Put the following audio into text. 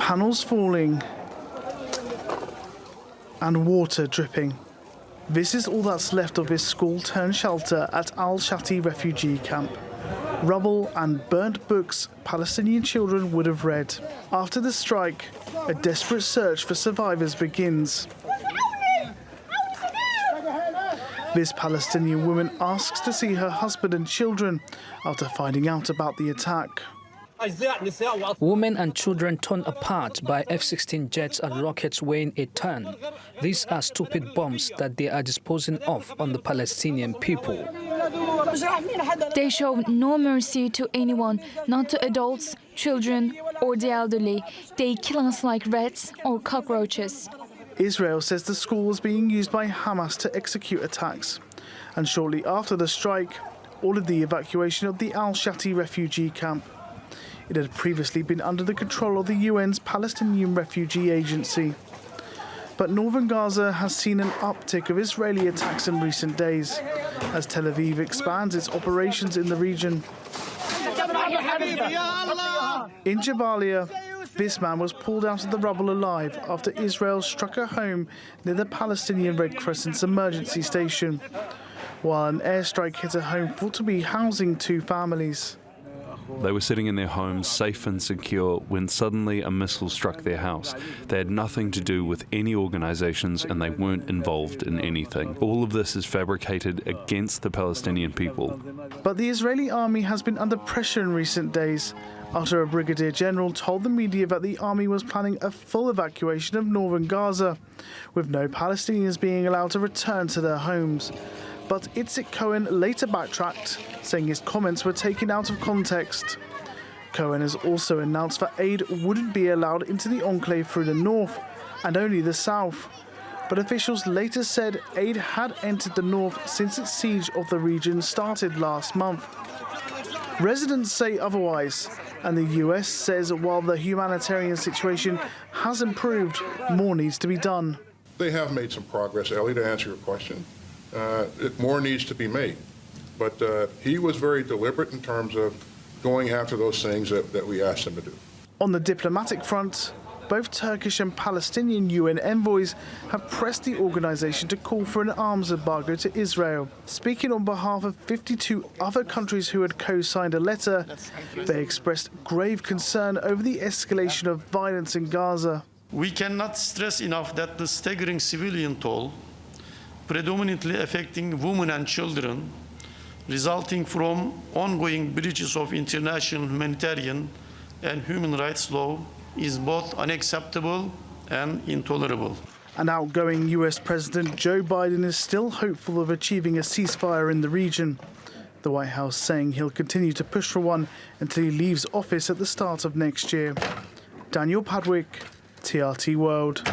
Panels falling and water dripping. This is all that's left of this school-turned-shelter at Al-Shati refugee camp. Rubble and burnt books Palestinian children would have read. After the strike, a desperate search for survivors begins. This Palestinian woman asks to see her husband and children after finding out about the attack. Women and children torn apart by F-16 jets and rockets weighing a ton. These are stupid bombs that they are disposing of on the Palestinian people. They show no mercy to anyone, not to adults, children, or the elderly. They kill us like rats or cockroaches. Israel says the school was being used by Hamas to execute attacks. And shortly after the strike, ordered the evacuation of the Al-Shati refugee camp. It had previously been under the control of the UN's Palestinian Refugee Agency. But northern Gaza has seen an uptick of Israeli attacks in recent days, as Tel Aviv expands its operations in the region. In Jabalia, this man was pulled out of the rubble alive after Israel struck a home near the Palestinian Red Crescent's emergency station, while an airstrike hit a home thought to be housing 2 families. They were sitting in their homes, safe and secure, when suddenly a missile struck their house. They had nothing to do with any organizations and they weren't involved in anything. All of this is fabricated against the Palestinian people. But the Israeli army has been under pressure in recent days after a brigadier general told the media that the army was planning a full evacuation of northern Gaza, with no Palestinians being allowed to return to their homes. But Itzik Cohen later backtracked, saying his comments were taken out of context. Cohen has also announced that aid wouldn't be allowed into the enclave through the north and only the south. But officials later said aid had entered the north since its siege of the region started last month. Residents say otherwise, and the US says while the humanitarian situation has improved, more needs to be done. They have made some progress, Ellie, to answer your question. More needs to be made. But he was very deliberate in terms of going after those things that we asked him to do. On the diplomatic front, both Turkish and Palestinian UN envoys have pressed the organisation to call for an arms embargo to Israel. Speaking on behalf of 52 other countries who had co-signed a letter, they expressed grave concern over the escalation of violence in Gaza. We cannot stress enough that the staggering civilian toll, predominantly affecting women and children, resulting from ongoing breaches of international humanitarian and human rights law, is both unacceptable and intolerable. And outgoing US President Joe Biden is still hopeful of achieving a ceasefire in the region. The White House saying he'll continue to push for one until he leaves office at the start of next year. Daniel Padwick, TRT World.